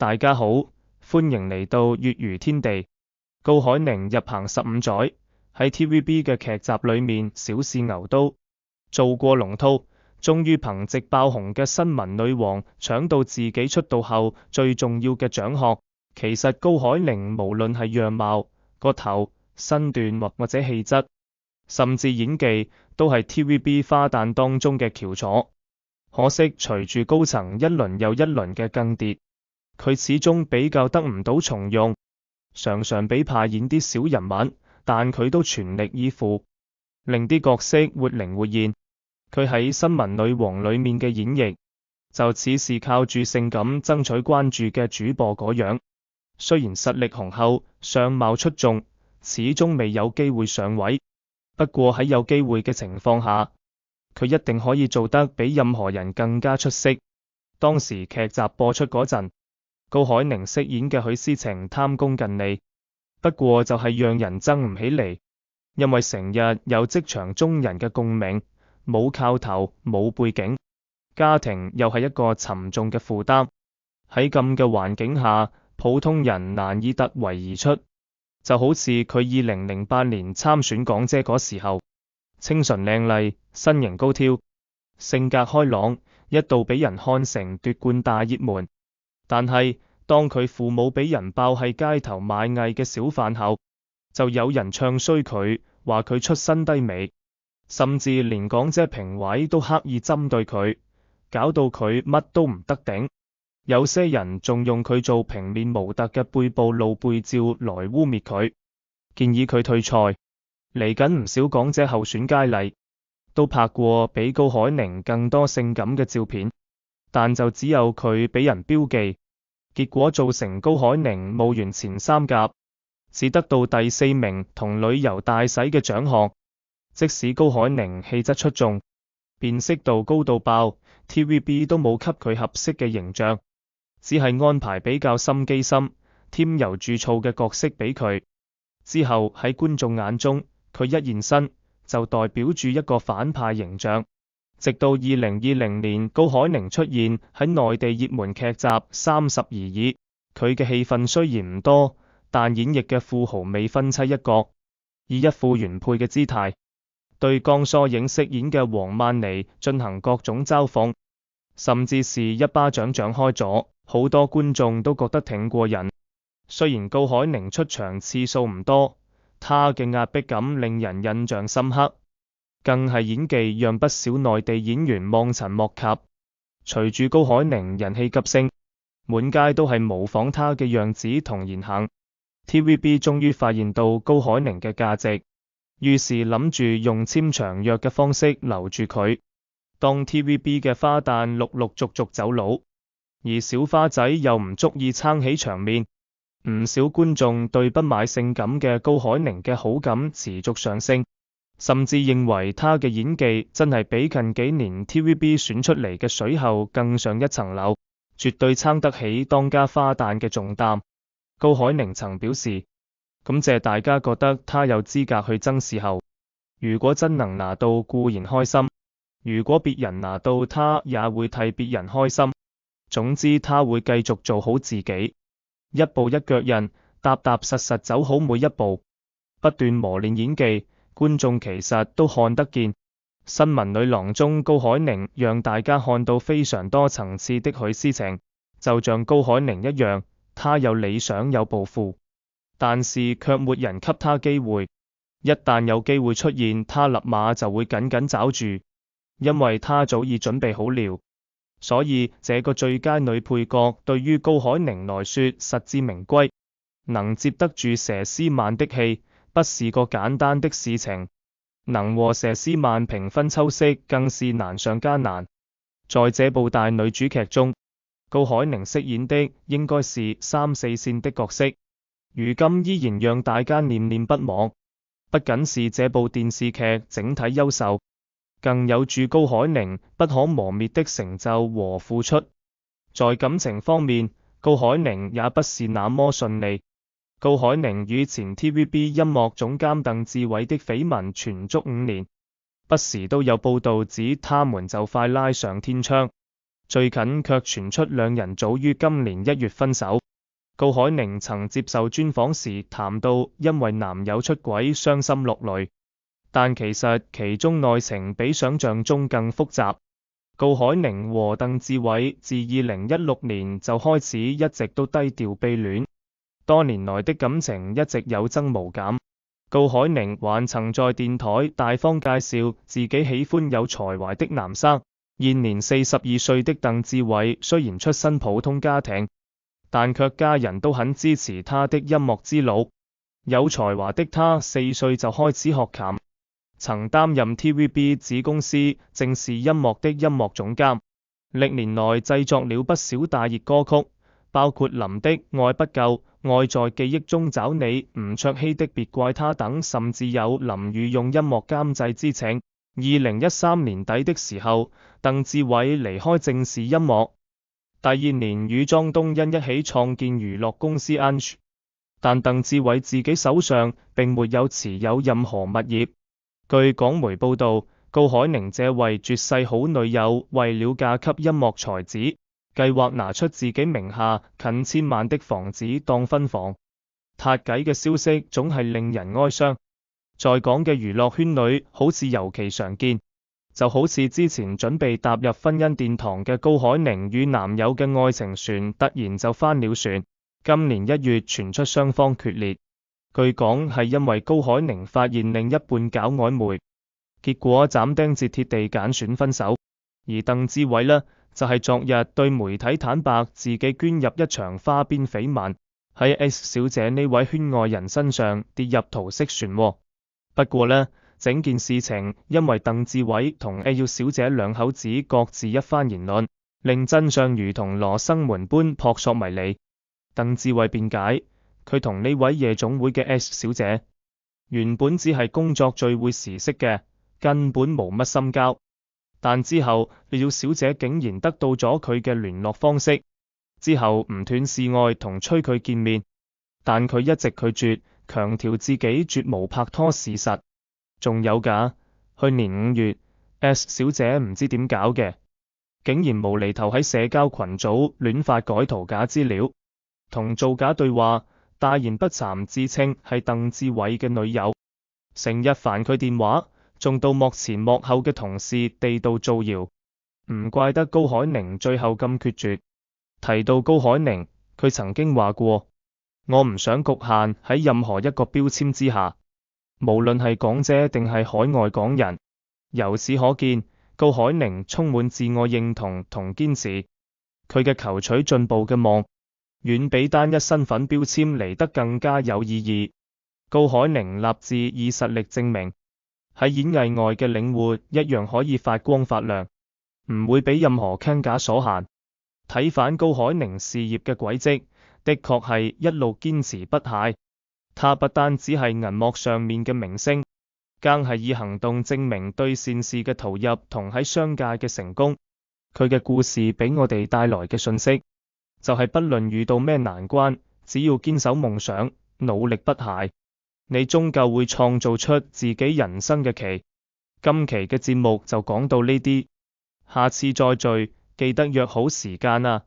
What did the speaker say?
大家好，歡迎嚟到粵語天地。高海寧入行15載，喺 TVB 嘅劇集裏面小試牛刀，做過龍套，終於憑藉爆紅嘅新聞女王搶到自己出道後最重要嘅獎項。其實高海寧無論係樣貌、個頭、身段或者氣質，甚至演技，都係 TVB 花旦當中嘅翹楚。可惜隨住高層一輪又一輪嘅更迭，佢始終比較得唔到重用，常常俾派演啲小人物，但佢都全力以赴，令啲角色活靈活現。佢喺新聞女王裏面嘅演繹，就似是靠住性感爭取關注嘅主播嗰樣，雖然實力雄厚，相貌出眾，始終未有機會上位。不過喺有機會嘅情況下，佢一定可以做得比任何人更加出色。當時劇集播出嗰陣，高海寧飾演嘅許思晴貪功近利，不過就係讓人憎唔起嚟，因為成日有職場中人嘅共鳴，冇靠頭，冇背景，家庭又係一個沉重嘅負擔。喺咁嘅環境下，普通人難以突圍而出。就好似佢2008年參選港姐嗰時候，清純靚麗，身形高挑，性格開朗，一度俾人看成奪冠大熱門。但係當佢父母俾人爆係街頭賣藝嘅小販後，就有人唱衰佢，話佢出身低微，甚至連港姐評委都刻意針對佢，搞到佢乜都唔得頂。有些人仲用佢做平面模特嘅背部露背照來污衊佢，建議佢退賽。嚟緊唔少港姐候選佳麗都拍過比高海寧更多性感嘅照片，但就只有佢俾人標記，結果造成高海寧冇完前3甲，只得到第4名同旅遊大使嘅獎項。即使高海寧氣質出眾，辨識度高到爆， TVB 都冇給佢合適嘅形象，只係安排比較心機深、添油注醋嘅角色俾佢。之後喺觀眾眼中，佢一現身就代表住一個反派形象。直到2020年，高海寧出現喺內地熱門劇集《30而已》，佢嘅戲份雖然唔多，但演繹嘅富豪未婚妻一角，以一副原配嘅姿態，對江疏影飾演嘅黃曼妮進行各種嘲諷，甚至是一巴掌掌開咗。好多觀眾都覺得挺過癮。雖然高海寧出場次數唔多，他嘅壓迫感令人印象深刻，更係演技讓不少內地演員望塵莫及。隨住高海寧人氣急升，滿街都係模仿他嘅樣子同言行。TVB 終於發現到高海寧嘅價值，於是諗住用簽長約嘅方式留住佢。當 TVB 嘅花旦陸陸續續走佬，而小花仔又唔足以撐起場面，唔少觀眾對不買性感嘅高海寧嘅好感持續上升，甚至認為他嘅演技真係比近幾年 TVB 選出嚟嘅水后更上一層樓，絕對撐得起當家花旦嘅重擔。高海寧曾表示，感謝大家覺得他有資格去爭視后，如果真能拿到固然開心，如果別人拿到他也會替別人開心。總之他會繼續做好自己，一步一腳印，踏踏實實走好每一步，不斷磨練演技。觀眾其實都看得見，新聞女郎中高海寧讓大家看到非常多層次的許思晴。就像高海寧一樣，她有理想有抱負，但是卻沒人給她機會。一旦有機會出現，她立馬就會緊緊抓住，因為她早已準備好了。所以這個最佳女配角對於高海寧來說實至名歸，能接得住佘詩曼的戲不是個簡單的事情，能和佘詩曼平分秋色更是難上加難。在這部大女主劇中，高海寧飾演的應該是3、4線的角色，如今依然讓大家念念不忘。不僅是這部電視劇整體優秀，更有住高海寧不可磨滅的成就和付出。在感情方面，高海寧也不是那麼順利。高海寧與前 TVB 音樂總監鄧志偉的緋聞傳足5年，不時都有報道指他們就快拉上天窗。最近卻傳出兩人早於今年1月分手。高海寧曾接受專訪時談到因為男友出軌傷心落淚，但其實其中內情比想象中更複雜。高海寧和鄧志偉自2016年就開始一直都低調秘戀，多年來的感情一直有增無減。高海寧還曾在電台大方介紹自己喜歡有才華的男生。現年42歲的鄧志偉雖然出身普通家庭，但卻家人都很支持他的音樂之路。有才華的他4歲就開始學琴，曾擔任 TVB 子公司正視音樂的音樂總監，歷年來製作了不少大熱歌曲，包括林的《愛不夠》、愛在記憶中找你、吳卓羲的別怪他等，甚至有林御用音樂監製之稱。2013年底的時候，鄧志偉離開正視音樂，第二年與莊東恩一起創建娛樂公司 Ange， 但鄧志偉自己手上並沒有持有任何物業。據港媒報道，高海寧這位絕世好女友為了嫁給音樂才子，計劃拿出自己名下近千萬的房子當分房。撻計嘅消息總係令人哀傷。在港嘅娛樂圈裏好似尤其常見，就好似之前準備踏入婚姻殿堂嘅高海寧與男友嘅愛情船突然就翻了船。今年1月傳出雙方決裂，據講係因為高海寧發現另一半搞曖昧，結果斬釘截鐵地揀選分手。而鄧志偉呢，就係昨日對媒體坦白自己捲入一場花邊緋聞，喺 S 小姐呢位圈外人身上跌入桃色漩渦。不過呢，整件事情因為鄧志偉同 A 小姐兩口子各自一番言論，令真相如同羅生門般撲朔迷離。鄧志偉辯解，佢同呢位夜總會嘅 S 小姐原本只係工作聚會時識嘅，根本冇乜深交。但之後 A 小姐竟然得到咗佢嘅聯絡方式，之後唔斷示愛同催佢見面，但佢一直拒絕，強調自己絕無拍拖事實。仲有㗎，去年5月 S 小姐唔知點搞嘅，竟然無厘頭喺社交群組亂發改圖假資料，同造假對話，大言不慚自稱係鄧志偉嘅女友，成日煩佢電話，仲到幕前幕後嘅同事地道造謠。唔怪得高海寧最後咁決絕。提到高海寧，佢曾經話過，我唔想局限喺任何一個標籤之下，無論係港姐定係海外港人。由此可見，高海寧充滿自我認同同堅持，佢嘅求取進步嘅夢，遠比單一身份標籤嚟得更加有意義。高海寧立志以實力證明，喺演藝外嘅領域一樣可以發光發亮，唔會俾任何框架所限。睇返高海寧事業嘅軌跡，的確係一路堅持不懈。他不單只係銀幕上面嘅明星，更係以行動證明對善事嘅投入同喺商界嘅成功。佢嘅故事俾我哋帶來嘅訊息，就係不論遇到咩難關，只要堅守夢想，努力不懈，你終究會創造出自己人生嘅奇。今期嘅節目就講到呢啲，下次再聚，記得約好時間啊！